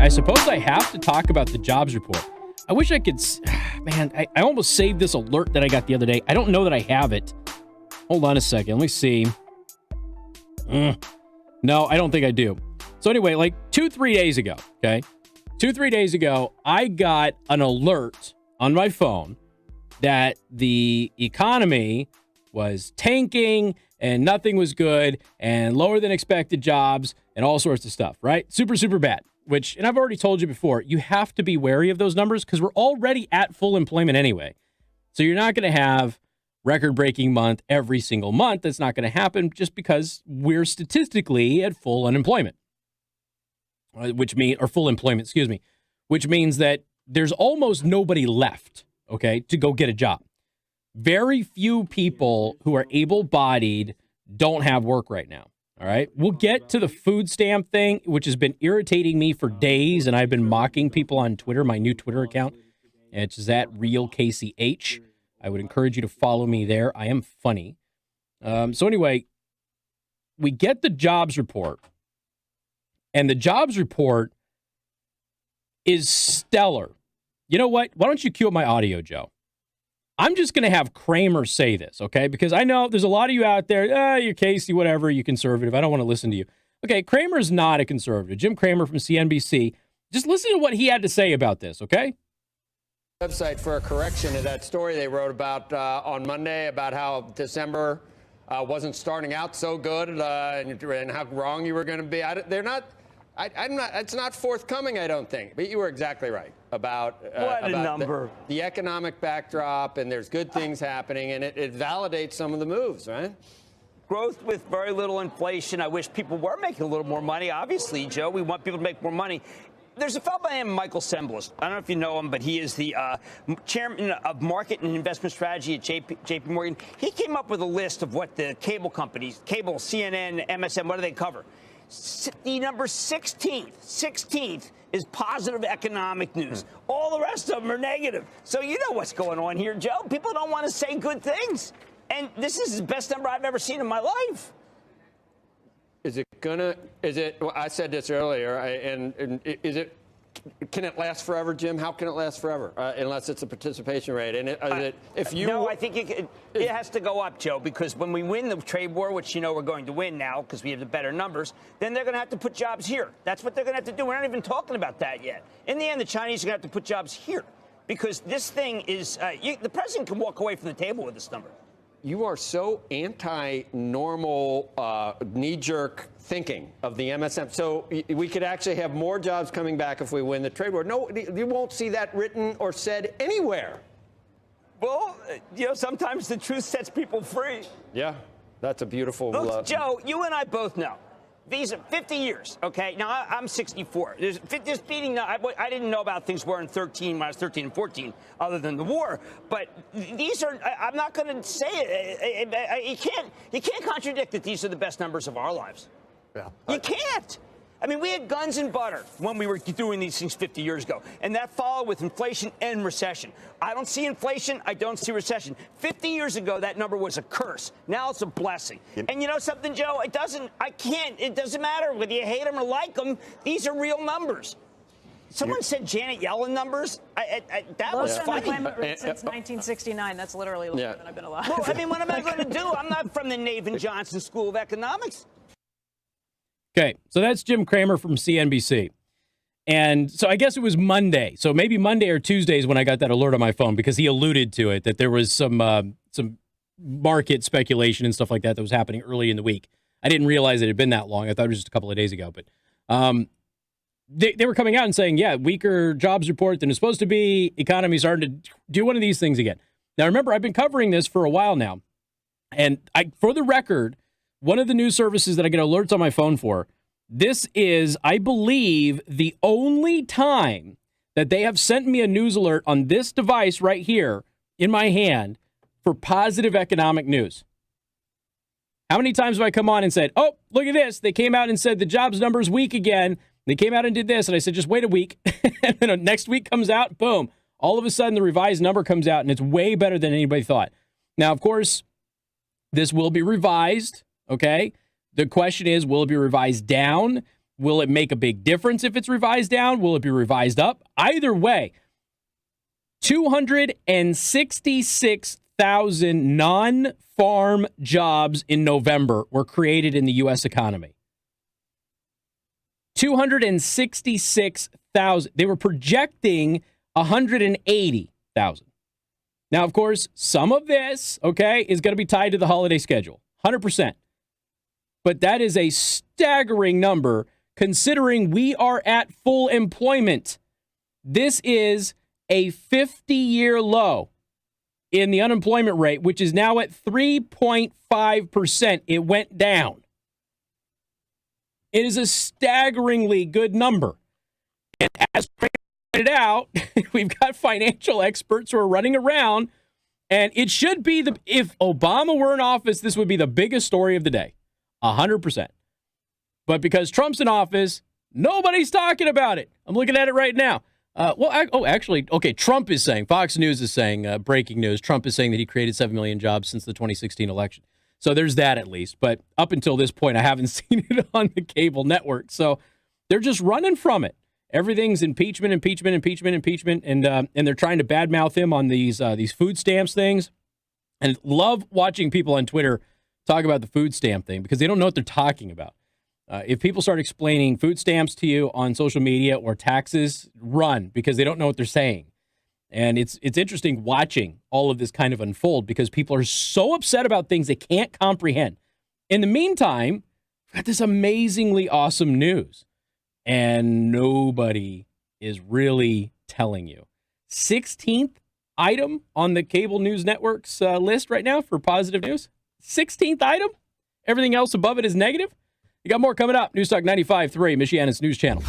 I suppose I have to talk about the jobs report. I wish I could... Man, I almost saved this alert that I got the other day. I don't know that I have it. Hold on a second. Let me see. No, I don't think I do. So anyway, like 2-3 days ago, okay? 2-3 days ago, I got an alert on my phone that the economy was tanking and nothing was good and lower than expected jobs and all sorts of stuff, right? Super, super bad. Which, and I've already told you before, you have to be wary of those numbers because we're already at full employment anyway. So you're not going to have record-breaking month every single month. That's not going to happen just because we're statistically at full unemployment, full employment, which means that there's almost nobody left, okay, to go get a job. Very few people who are able-bodied don't have work right now. All right, we'll get to the food stamp thing, which has been irritating me for days, and I've been mocking people on Twitter, my new Twitter account. And it's at Real Casey H. I would encourage you to follow me there. I am funny. So anyway, we get the jobs report, and the jobs report is stellar. You know what? Why don't you cue up my audio, Joe? I'm just going to have Cramer say this, okay? Because I know there's a lot of you out there, you're Casey, whatever, you're conservative. I don't want to listen to you. Okay, Cramer's not a conservative. Jim Cramer from CNBC. Just listen to what he had to say about this, okay? Website for a correction to that story they wrote about on Monday about how December wasn't starting out so good and how wrong you were going to be. I'm not. It's not forthcoming, I don't think. But you were exactly right about the economic backdrop, and there's good things happening, and it validates some of the moves, right? Growth with very little inflation. I wish people were making a little more money. Obviously, Joe, we want people to make more money. There's a fellow by the name of Michael Semblus. I don't know if you know him, but he is the chairman of market and investment strategy at JP Morgan. He came up with a list of what the cable companies, CNN, MSN, what do they cover? The number 16th is positive economic news. All the rest of them are negative. So you know what's going on here, Joe. People don't want to say good things. And this is the best number I've ever seen in my life. Well, I said this earlier, can it last forever, Jim? How can it last forever? Unless it's a participation rate. And I think it has to go up, Joe, because when we win the trade war, which you know we're going to win now because we have the better numbers, then they're going to have to put jobs here. That's what they're going to have to do. We're not even talking about that yet. In the end, the Chinese are going to have to put jobs here because this thing is the president can walk away from the table with this number. You are so anti-normal, knee-jerk thinking of the MSM. So we could actually have more jobs coming back if we win the trade war. No, you won't see that written or said anywhere. Well, sometimes the truth sets people free. Yeah, that's a beautiful... Look, Joe, you and I both know. These are 50 years, okay? Now, I'm 64. There's beating. I didn't know about things were in 13 when I was 13 and 14, other than the war. But these are. I'm not going to say it. You can't contradict that these are the best numbers of our lives. Yeah. You can't. I mean, we had guns and butter when we were doing these things 50 years ago, and that followed with inflation and recession. I don't see inflation. I don't see recession. 50 years ago, that number was a curse. Now it's a blessing. Yep. And you know something, Joe? It doesn't matter whether you hate them or like them. These are real numbers. Someone said Janet Yellen numbers. That was funny. Since 1969. That's literally longer than I've been alive. Well, I mean, what am I going to do? I'm not from the Nathan Johnson School of Economics. Okay, so that's Jim Cramer from CNBC. And so I guess it was Monday. So maybe Monday or Tuesdays when I got that alert on my phone because he alluded to it, that there was some market speculation and stuff like that was happening early in the week. I didn't realize it had been that long. I thought it was just a couple of days ago. But they were coming out and saying, weaker jobs report than it's supposed to be. Economy starting to do one of these things again. Now, remember, I've been covering this for a while now. And for the record, one of the news services that I get alerts on my phone for, this is, I believe, the only time that they have sent me a news alert on this device right here in my hand for positive economic news. How many times have I come on and said, oh, look at this. They came out and said the jobs number's weak again. They came out and did this. And I said, just wait a week. And then next week comes out, boom. All of a sudden, the revised number comes out, and it's way better than anybody thought. Now, of course, this will be revised. Okay. The question is, will it be revised down? Will it make a big difference if it's revised down? Will it be revised up? Either way, 266,000 non-farm jobs in November were created in the U.S. economy. 266,000. They were projecting 180,000. Now, of course, some of this, okay, is going to be tied to the holiday schedule, 100%. But that is a staggering number considering we are at full employment. This is a 50-year low in the unemployment rate, which is now at 3.5%. It went down. It is a staggeringly good number. And as pointed out, we've got financial experts who are running around, and it should be if Obama were in office, this would be the biggest story of the day, 100%. But because Trump's in office, nobody's talking about it. I'm looking at it right now. Trump is saying, Fox News is saying, breaking news, Trump is saying that he created 7 million jobs since the 2016 election. So there's that at least. But up until this point, I haven't seen it on the cable network. So they're just running from it. Everything's impeachment, and they're trying to badmouth him on these food stamps things. And love watching people on Twitter talk about the food stamp thing because they don't know what they're talking about. If people start explaining food stamps to you on social media or taxes, run because they don't know what they're saying. And it's interesting watching all of this kind of unfold because people are so upset about things they can't comprehend. In the meantime, we've got this amazingly awesome news, and nobody is really telling you. 16th item on the cable news network's list right now for positive news. 16th item. Everything else above it is negative. You got more coming up. News Talk 95.3, Michiana's news channel.